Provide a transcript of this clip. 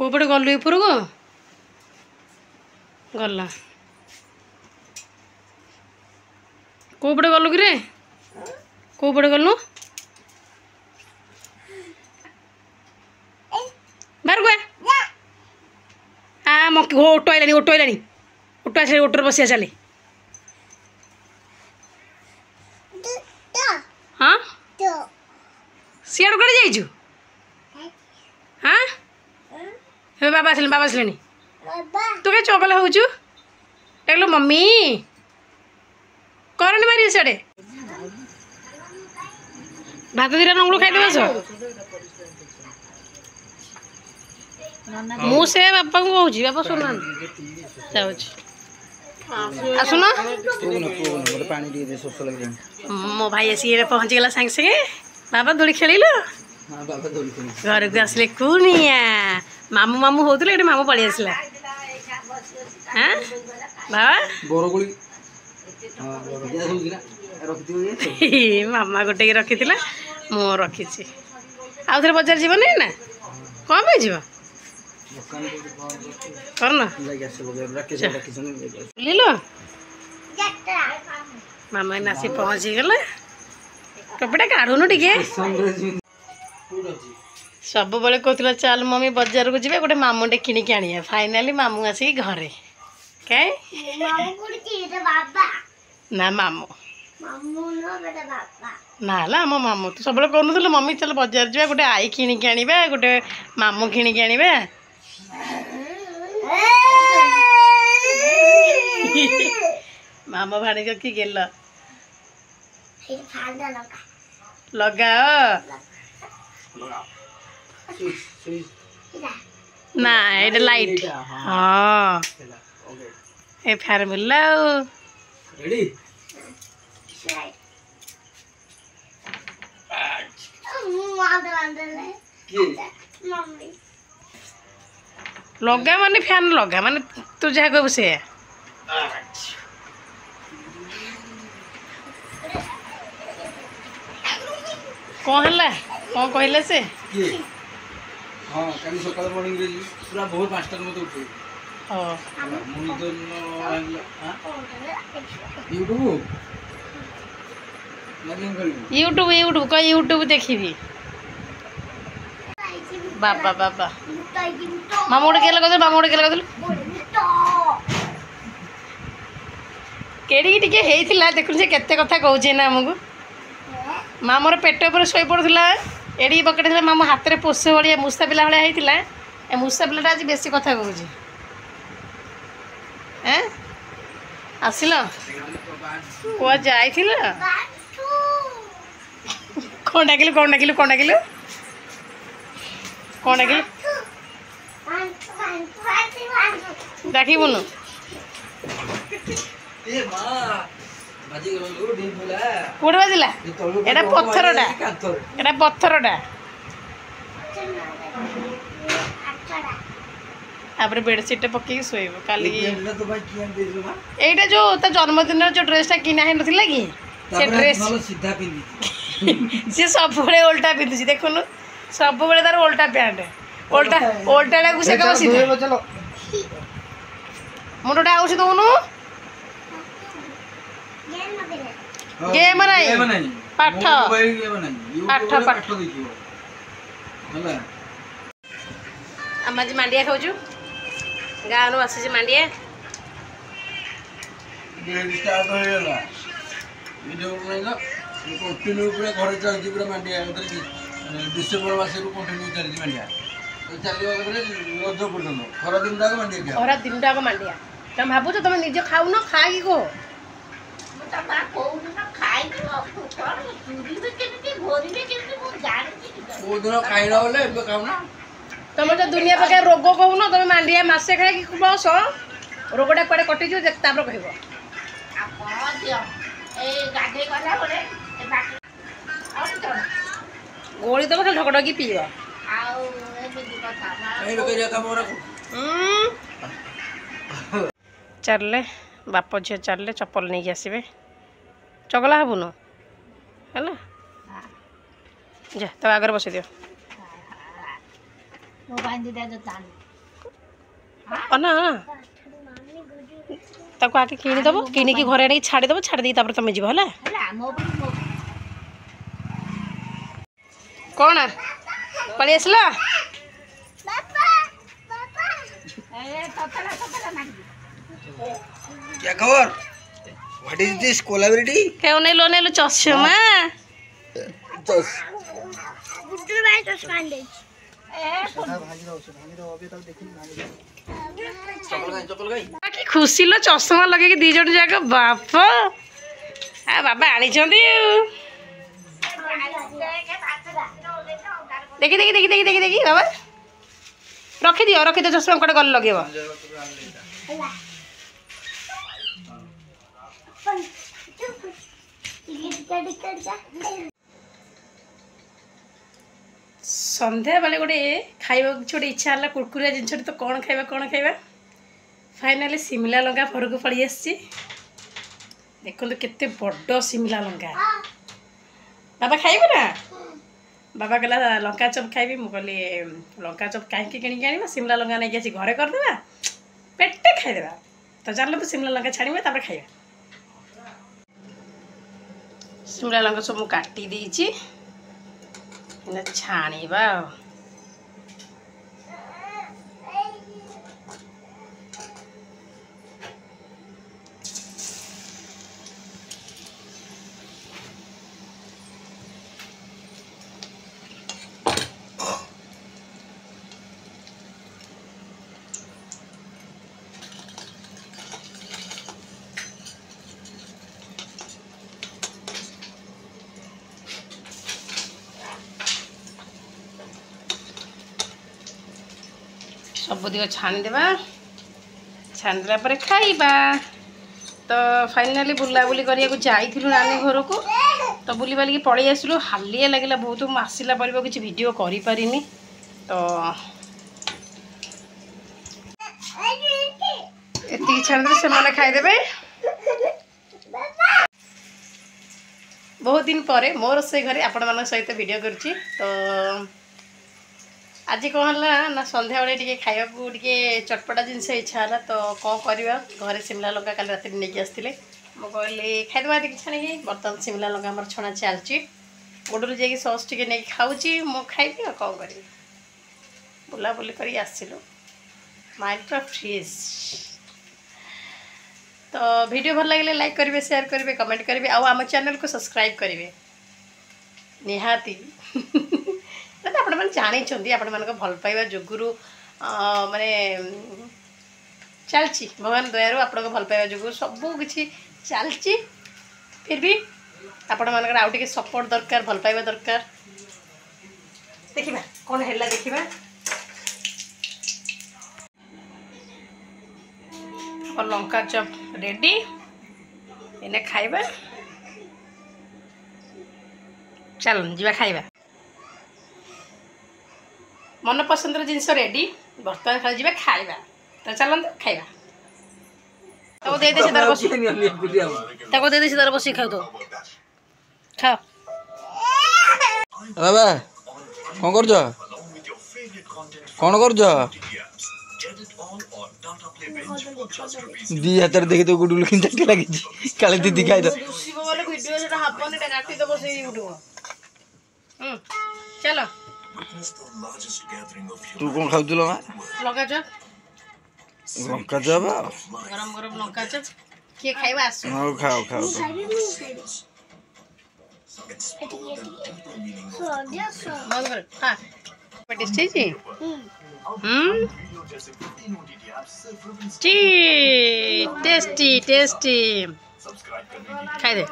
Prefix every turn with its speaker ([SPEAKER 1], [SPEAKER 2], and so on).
[SPEAKER 1] कोपटे गलु ऊपर को गला कोपटे गलु कि रे कोपटे गलु बाहर को आ मक ओटो आइलानी ओटो आस ओटर बसिया चले हाँ सियाड़ कड़े जाइछु हाँ हे बाबा आसले तू क्या चगला हो डाकलो मम्मी करनी मारी सियाड़े भात दिटा नंगलू खाई बस मुझे बापा को कहूँ बापा शुणु आसुन मो भाई आसिक पहुँची गला सागे सागे बाबा दोड़ी खेल घर को आसले कुनिया मामू मामू होते मामू पलि आसला हाँ बाबा मामा गोटे रखी मु रखी आउ थे बजार जीव नहीं ना कौन पे जीव करना मामा आसी पहुँची गला कपड़ा काढ़ुनु टिके सब बेले कहला चल मम्मी बजार को जीवे गोटे मामूटे किणिकी आनिया फाइनाली मामू आसिक घरे क्या ना मामू ना आम मामू तू सब कहूल मम्मी चल बजार जा गोटे आई किणिकी आनिबा गोटे मामू किणिकी आनिबा मामा भाणी की गेल लगाओ ना ये लाइट हाँ ये फैर मिलला लगा माने फैन लगा माने तू जहाँ कहू से कौन है कौन कहले से
[SPEAKER 2] हां काली सकाळ मॉर्निंग रे पूरा भोर 5 टा मते उठे हां मुनी तो हां
[SPEAKER 1] यूट्यूब का यूट्यूब देखिबी बाबा बाबा मामू गोटे केला कर मामू गोटे केला कर केड़ी टिके हेइथिला देखु से केते कथा कहूचे ना हमकु मामर पेट पर शोई पड़ुला एड़ी बकेट मामू हाथ में पोषे भाया मूसा पिला भाया होता ए मूसा पिलाटा आज बेसी कथा कहूँ आसिल कुआ जाई कौन डाकिलु कौन डाकिलु कौन डाकिलु कौन डाकिलु डाकिबुनु कौन बाजिला एटा पत्थरटा एटा पत्थरटा तापर बेडसीट पकई शोब काली एटा जो ता जन्मदिन जो ड्रेसटा किना है नथिला कि से ड्रेस
[SPEAKER 2] सीधा पिंदी
[SPEAKER 1] से सब बड़े उल्टा पिंदी देखुनु सब बड़े तार उल्टा पैंट उल्टा उल्टाटा को से कब सीधा मुंडटा आउसी दोनु गेम नहीं पाठ पाठ पाठ आम आज मांडिया खाऊँ गाँव आसी मांडिया
[SPEAKER 2] कंटिन्यू पूरा घर चलती पूरा मांडिया डिसेम्बर मस कंटिन्यू चलती मांडिया चलो रज पर्यटन खरा दिन टाक मांडिया
[SPEAKER 1] खरा दिन टाक मांडिया तुम भावुच तुम निज खाऊन खाई कह तुम जो दुनिया प्रकार रोग कहून तुम मांडिया मसे खाई बस रोगटा कड़े कटिज कह गोली तो खाली ढकढकी पीब चलले बाप झील चलले चप्पल नहीं आसबे चगला हबुनु है जा तो आगे बस दियो ଅନା ତାକୁ ଆଗେ କିଣିଦେବ, କିଣିକି ଘରେ ଆଣିକି ଛାଡ଼ିଦେବ, ଛାଡ଼ିଦେଇକି ତାପରେ ତମେ ଯିବ ହେଲା। କ'ଣ ପଳେଇ ଆସିଲ?
[SPEAKER 2] क्या खबर? What is this collaborative?
[SPEAKER 1] কেউ নেইলো নেইলো চশমা।
[SPEAKER 2] चस
[SPEAKER 1] কি খুশি লো চশমা ଲଗେଇକି ଦି ଜଣ ଯାକ ବାପ ବାବା ଆଣିଛନ୍ତି ଆଉ। ଦେଖି ଦେଖି ଦେଖି ଦେଖି ଦେଖି ଦେଖି ବାବା ରଖିଦିଅ ଚଶମା କୁଆଡ଼େ ଗଲେ ଲଗେଇବ। ସନ୍ଧ୍ୟା ବେଳେ ଗୋଟେ ଖାଇବାକୁ କିଛି ଗୋଟେ ଇଚ୍ଛା ହେଲା କୁରକୁରିଆ ଜିନିଷଟି, ତ କ'ଣ ଖାଇବା ଫାଇନାଲି ସିମଲା ଲଙ୍କା ଘରକୁ ପଳେଇ ଆସିଛି। ଦେଖନ୍ତୁ କେତେ ବଡ଼ ସିମଲା ଲଙ୍କା। ବାବା ଖାଇବୁ ନା? ବାବା କହିଲା ଲଙ୍କା ଚପ୍ ଖାଇବି। ମୁଁ କହିଲି ଲଙ୍କା ଚପ୍ କାହିଁକି କିଣିକି ଆଣିବା, ସିମଲା ଲଙ୍କା ନେଇକି ଆସି ଘରେ କରିଦେବା, ପେଟେ ଖାଇଦେବା। ତ ଚାଲନ୍ତୁ ସିମଲା ଲଙ୍କା ଛାଣିବା ତାପରେ ଖାଇବା। ସିମଲା ଲଙ୍କା ସବୁ ମୁଁ କାଟି ଦେଇଛି, ଛାଣିବା ଆଉ। ସବୁଦିକ ଛାଣିଦେବା, ଛାଣିଦେଲା ପରେ ଖାଇବା। ତ ଫାଇନାଲି ବୁଲାବୁଲି କରିବାକୁ ଯାଇଥିଲୁ ନାନୀ ଘରକୁ, ତ ବୁଲି ବାଲିକି ପଳେଇ ଆସିଲୁ। ହାଲିଆ ଲାଗିଲା ବହୁତ, ମୁଁ ଆସିଲା ପରେ କିଛି ଭିଡ଼ିଓ କରିପାରିନି। ତ ଏତିକି ଛାଣିଦେଲେ ସେମାନେ ଖାଇଦେବେ। ବହୁତ ଦିନ ପରେ ମୋ ରୋଷେଇ ଘରେ ଆପଣମାନଙ୍କ ସହିତ ଭିଡ଼ିଓ କରୁଛି। ତ ଆଜି କ'ଣ ହେଲା ନା, ସନ୍ଧ୍ୟାବେଳେ ଟିକେ ଖାଇବାକୁ ଟିକେ ଚଟପଟା ଜିନିଷ ଇଚ୍ଛା ହେଲା। ତ କ'ଣ କରିବା, ଘରେ ସିମଲା ଲଙ୍କା କାଲି ରାତିରେ ନେଇକି ଆସିଥିଲେ। ମୁଁ କହିଲି ଖାଇଦେବା ଟିକେ ଛାଣିକି। ବର୍ତ୍ତମାନ ସିମଲା ଲଙ୍କା ଆମର ଛଣା ଚାଲିଛି। ଗୋଡ଼ରୁ ଯାଇକି ସସ୍ ଟିକେ ନେଇକି ଖାଉଛି, ମୁଁ ଖାଇବି ଆଉ କ'ଣ କରିବି। ବୁଲାବୁଲି କରି ଆସିଲୁ, ମାଇଣ୍ଡଟା ଫ୍ରେଶ୍। ତ ଭିଡ଼ିଓ ଭଲ ଲାଗିଲେ ଲାଇକ୍ କରିବେ, ସେୟାର କରିବେ, କମେଣ୍ଟ କରିବେ, ଆଉ ଆମ ଚ୍ୟାନେଲକୁ ସବସ୍କ୍ରାଇବ୍ କରିବେ ନିହାତି। ଆପଣମାନେ ଜାଣିଛନ୍ତି, ଆପଣମାନଙ୍କ ଭଲ ପାଇବା ଯୋଗୁରୁ ମାନେ ଚାଲିଛି, ଭଗବାନ ଦୟାରୁ ଆପଣଙ୍କ ଭଲ ପାଇବା ଯୋଗୁଁ ସବୁ କିଛି ଚାଲିଛି। ଫିର୍ ବି ଆପଣମାନଙ୍କର ଆଉ ଟିକେ ସପୋର୍ଟ ଦରକାର, ଭଲ ପାଇବା ଦରକାର। ଦେଖିବା କ'ଣ ହେଲା, ଦେଖିବା। ଲଙ୍କା ଚପ୍ ରେଡ଼ି, ଏନେ ଖାଇବା। ଚାଲ ଯିବା ଖାଇବା। ମନ ପସନ୍ଦର ଜିନିଷ ରେଡ଼ି, ବର୍ତ୍ତମାନ ଖାଲି ଯିବା ଖାଇବା। ତ ଚାଲନ୍ତୁ ଖାଇବା। ତାକୁ ଦେଇଦେଇଛି ତାର ବସି, ତାକୁ ଦେଇଦେଇଛି ତାର ବସିକି ଖାଉଥିବ। ଖାଅ
[SPEAKER 2] ବାବା, କ'ଣ କରୁଛ? କ'ଣ କରୁଛ? ଦି ହାତରେ ଦେଖି ତ ଗୁଡୁଲୁ କିନ୍ତୁ ଚାଟି ଲାଗିଛି, କାଳେ ଦିଦି ଖାଇଦ।
[SPEAKER 1] ଚାଲ
[SPEAKER 2] ତୁ କ'ଣ ଖାଉଥିଲ ମା?
[SPEAKER 1] ଲଙ୍କା ଚପ୍।
[SPEAKER 2] ଲଙ୍କା ଚପ୍,
[SPEAKER 1] ଗରମ ଗରମ ଲଙ୍କା ଚପ୍। କିଏ ଖାଇବା ଆସ?
[SPEAKER 2] ହଉ ଖାଅ ଖାଅ।
[SPEAKER 1] टेस्टी टेस्टी खाई दे।